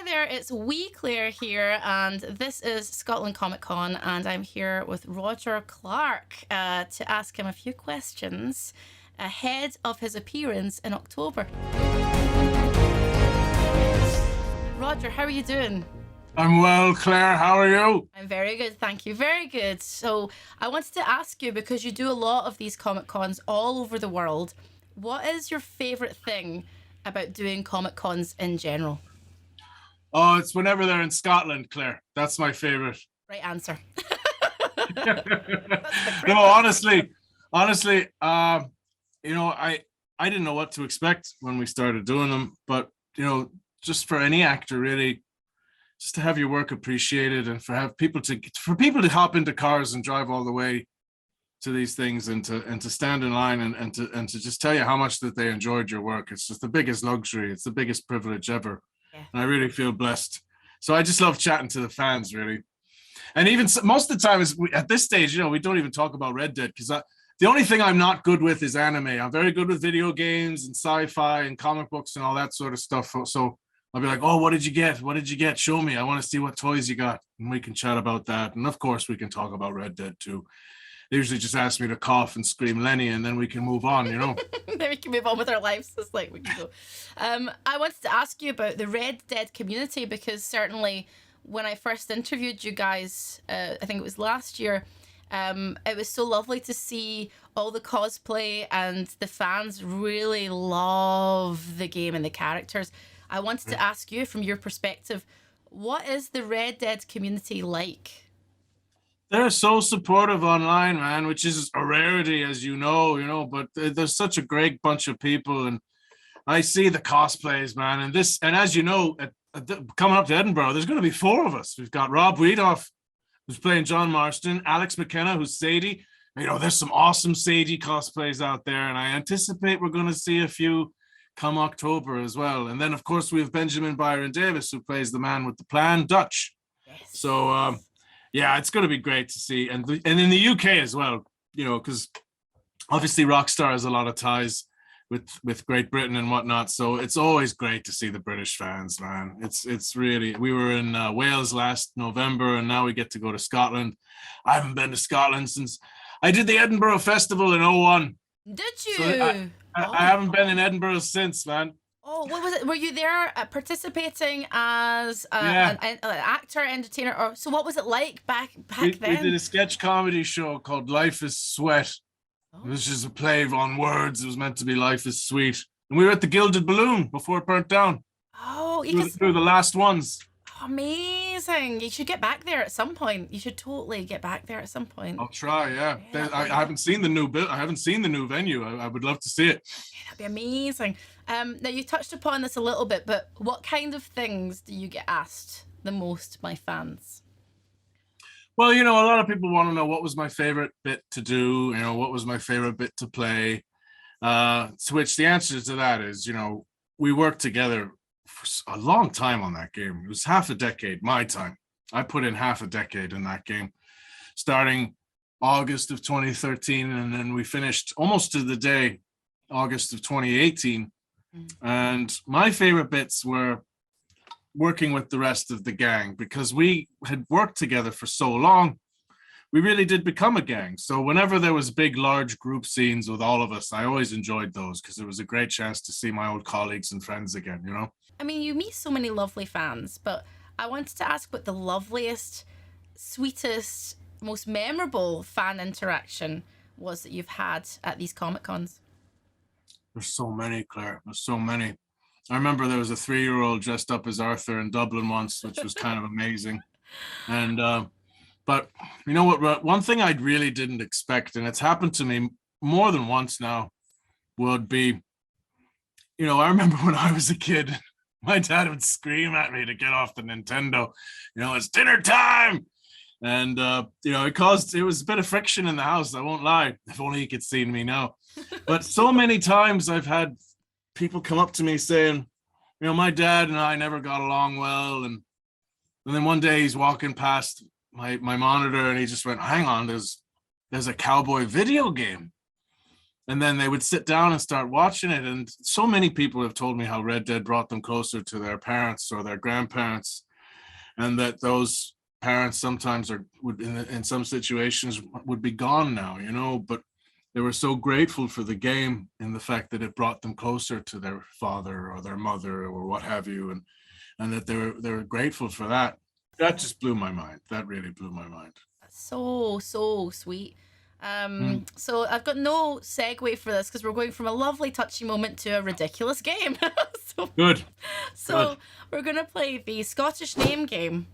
there, it's Wee Claire here, and this is Scotland Comic Con, and I'm here with Roger Clark to ask him a few questions ahead of his appearance in October. Roger, how are you doing? I'm well, Claire. How are you? I'm very good, thank you. Very good. So I wanted to ask you, because you do a lot of these Comic Cons all over the world, what is your favourite thing about doing Comic Cons in general? Oh, it's whenever they're in Scotland, Claire. That's my favorite. Right answer. No, honestly, I didn't know what to expect when we started doing them, but just for any actor, really, just to have your work appreciated and for people to hop into cars and drive all the way to these things and to stand in line and to just tell you how much that they enjoyed your work. It's just the biggest luxury. It's the biggest privilege ever. Yeah. And I really feel blessed. So I just love chatting to the fans, really. And even most of the time at this stage, we don't even talk about Red Dead because the only thing I'm not good with is anime. I'm very good with video games and sci-fi and comic books and all that sort of stuff. So I'll be like, oh, what did you get? What did you get? Show me. I want to see what toys you got. And we can chat about that. And of course, we can talk about Red Dead too. They usually just ask me to cough and scream Lenny, and then we can move on, Then we can move on with our lives. It's like we can go. I wanted to ask you about the Red Dead community, because certainly when I first interviewed you guys, I think it was last year, it was so lovely to see all the cosplay, and the fans really love the game and the characters. I wanted to ask you, from your perspective, what is the Red Dead community like? They're so supportive online, man, which is a rarity, as but there's such a great bunch of people, and I see the cosplays, man. And as you know, coming up to Edinburgh, there's going to be four of us. We've got Rob Wiedoff, who's playing John Marston, Alex McKenna, who's Sadie. There's some awesome Sadie cosplays out there, and I anticipate we're going to see a few come October as well. And then, of course, we have Benjamin Byron Davis, who plays the man with the plan, Dutch. Yes. So, yeah, it's going to be great to see. And in the UK as well, because obviously Rockstar has a lot of ties with Great Britain and whatnot. So it's always great to see the British fans, man. It's really, we were in Wales last November, and now we get to go to Scotland. I haven't been to Scotland since I did the Edinburgh Festival in '01. Did you? So I haven't been in Edinburgh since, man. Oh, what was it? Were you there participating as an actor, entertainer? Or so what was it like back then? We did a sketch comedy show called Life is Sweat. Oh. It was just a play on words. It was meant to be Life is Sweet. And we were at the Gilded Balloon before it burnt down. Oh, through the last ones. Amazing. You should get back there at some point. You should totally get back there at some point. I'll try, yeah. I haven't seen the new I haven't seen the new venue. I would love to see it. Yeah, that'd be amazing. Now, you touched upon this a little bit, but what kind of things do you get asked the most by fans? Well, a lot of people want to know what was my favorite bit to do, what was my favorite bit to play. To which the answer to that is, we worked together for a long time on that game. It was half a decade, my time. I put in half a decade in that game, starting August of 2013, and then we finished almost to the day, August of 2018. And my favorite bits were working with the rest of the gang, because we had worked together for so long. We really did become a gang. So whenever there was big, large group scenes with all of us, I always enjoyed those, because it was a great chance to see my old colleagues and friends again, I mean, you meet so many lovely fans, but I wanted to ask what the loveliest, sweetest, most memorable fan interaction was that you've had at these Comic Cons. There's so many, Claire. There's so many. I remember there was a 3-year-old dressed up as Arthur in Dublin once, which was kind of amazing. And but you know what? One thing I really didn't expect, and it's happened to me more than once now, would be, I remember when I was a kid, my dad would scream at me to get off the Nintendo. It's dinner time. And, it was a bit of friction in the house. I won't lie. If only you could see me now. But so many times I've had people come up to me saying, my dad and I never got along well. And then one day he's walking past my monitor, and he just went, hang on, there's a cowboy video game. and then they would sit down and start watching it. And so many people have told me how Red Dead brought them closer to their parents or their grandparents, and that those parents sometimes would in some situations would be gone now, but they were so grateful for the game in the fact that it brought them closer to their father or their mother or what have you, and that they were grateful for that. That just blew my mind. That really blew my mind. That's so sweet. Mm. So I've got no segue for this because we're going from a lovely touchy moment to a ridiculous game. so Good. so we're gonna play the Scottish name game,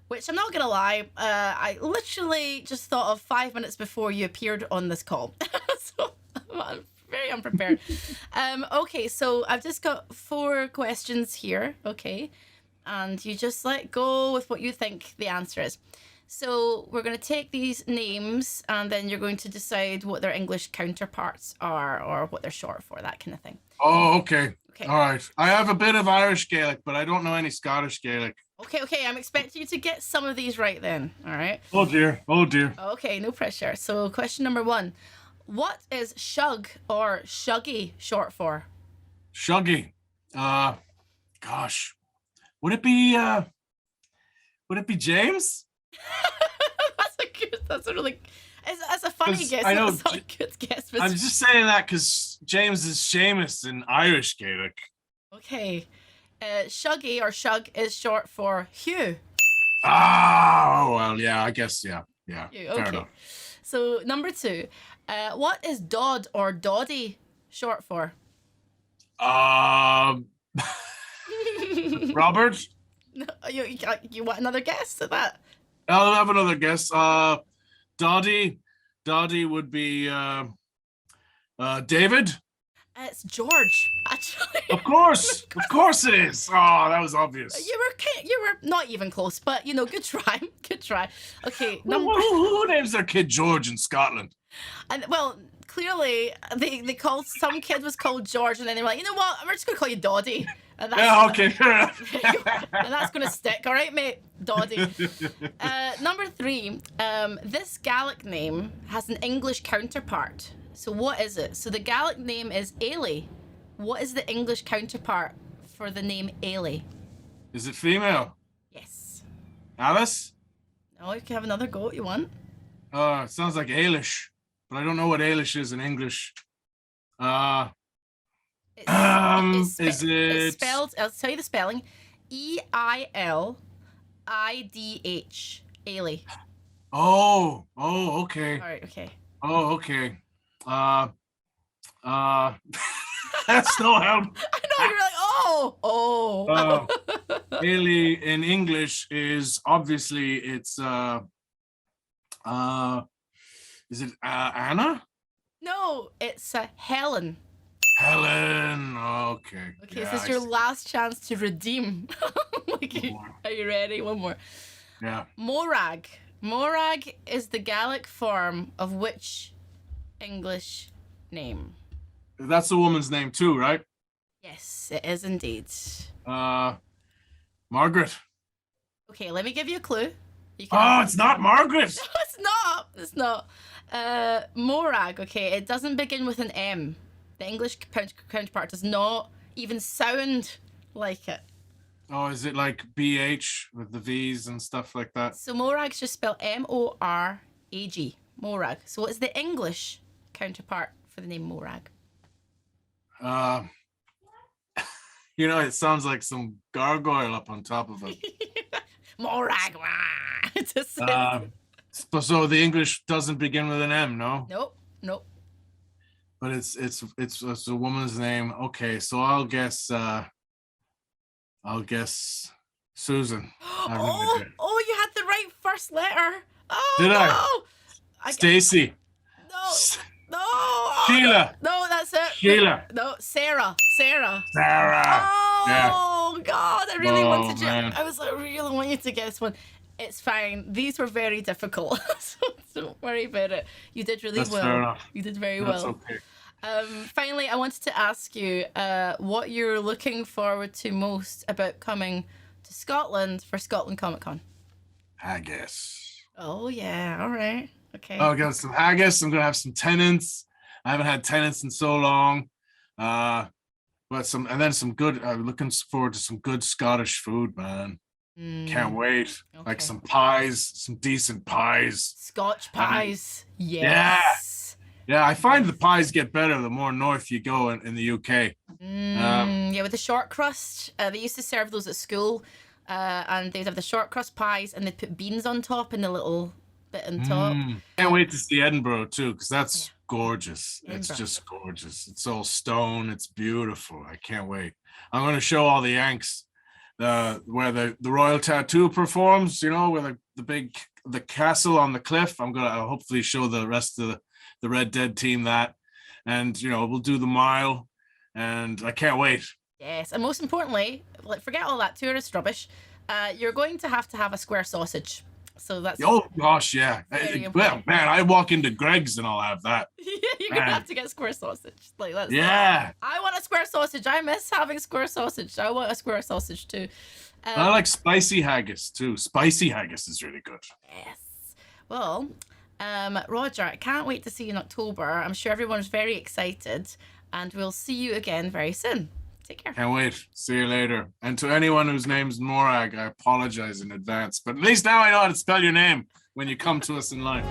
which I'm not gonna lie, I literally just thought of 5 minutes before you appeared on this call. So I'm very unprepared. Okay, so I've just got 4 questions here, okay? And you just let go with what you think the answer is. So we're going to take these names and then you're going to decide what their English counterparts are or what they're short for, that kind of thing. Oh, okay. All right. I have a bit of Irish Gaelic, but I don't know any Scottish Gaelic. Okay. I'm expecting you to get some of these right then. All right. Oh, dear. Okay, no pressure. So question number 1. What is shug or shuggy short for? Shuggy. Gosh. Would it be James? That's a really, that's a funny guess. I know, that's not a good guess. I'm just saying that because James is Seamus in Irish Gaelic. Okay. Shuggy or shug is short for Hugh. Oh, well, yeah, I guess, yeah. Hugh, Fair okay. enough. So number 2. What is Dodd or Doddy short for? Robert? No, you want another guess at that? I'll have another guess. Doddy would be David. It's George, actually. Of course it is. Oh, that was obvious. You were not even close, but good try. Good try. Okay, Who names their kid George in Scotland? And well, clearly they called some kid was called George, and then they were like, you know what? We're just gonna call you Doddy. And that's, Yeah, okay. and that's gonna stick, all right, mate, Doddy. Number 3. This Gaelic name has an English counterpart. So what is it? So the Gaelic name is Ailey. What is the English counterpart for the name Ailey? Is it female? Yes. Alice? No, you can have another go if you want. It sounds like Ailish, but I don't know what Ailish is in English. Is it? It's spelled, I'll tell you the spelling, Eilidh. Ailey. Oh, okay. All right, okay. Oh, okay. That's no help. I know, you're like, oh. Ailey in English is obviously is it Anna? No, it's Helen. Helen. Okay. Okay, yeah, this is your last chance to redeem. Are you ready? One more. Yeah. Morag. Morag is the Gaelic form of which English name? That's a woman's name too, right? Yes, it is indeed. Margaret. Okay, let me give you a clue. It's not Margaret. No, it's not. Morag, okay, it doesn't begin with an M. The English counterpart does not even sound like it. Oh, is it like BH with the V's and stuff like that? So Morag's just spelled Morag. Morag. So what is the English counterpart for the name Morag? It sounds like some gargoyle up on top of it. Morag. So the English doesn't begin with an M, no? Nope. But it's a woman's name. Okay, so I'll guess Susan. Oh, you had the right first letter. Oh, Did no. I? Stacy. No. Sheila. No, that's it. Sheila. No, Sarah. Sarah. Oh, yeah. God. I really wanted you. Man. I was like, I really want you to get this one. It's fine. These were very difficult. So don't worry about it. You did really well. Fair enough. You did very That's well. Okay. Finally, I wanted to ask you what you're looking forward to most about coming to Scotland for Scotland Comic Con. Haggis. Oh, yeah. All right. Okay. I'll get some haggis. I'm going to have some tenants. I haven't had tenants in so long. But some good. I'm looking forward to some good Scottish food, man. Can't wait. Like Okay. some pies, some decent pies. Scotch pies. Yeah, Yes. yeah. I find the pies get better the more north you go in the UK. Yeah, with the short crust. They used to serve those at school, and they'd have the short crust pies, and they'd put beans on top in the little bit on top. Can't wait to see Edinburgh too, because that's Yeah. gorgeous. It's Edinburgh. just gorgeous. It's all stone. It's beautiful. I can't wait. I'm going to show all the Yanks where the Royal Tattoo performs. You know, where the castle on the cliff. I'm gonna hopefully show the rest of the Red Dead team that, and you know we'll do the mile, and I can't wait. Yes, and most importantly, like forget all that tourist rubbish. You're going to have a square sausage. So that's Oh gosh, yeah. very Well, important. man, I walk into Greg's and I'll have that. You're gonna Man. have to get square sausage. Like that's Yeah. I want a square sausage. I miss having square sausage. I want a square sausage too. I like spicy haggis too. Spicy haggis is really good. Yes. Well, Roger, I can't wait to see you in October. I'm sure everyone's very excited, and we'll see you again very soon. Take care. Can't wait. See you later. And to anyone whose name's Morag, I apologize in advance. But at least now I know how to spell your name when you come to us in line.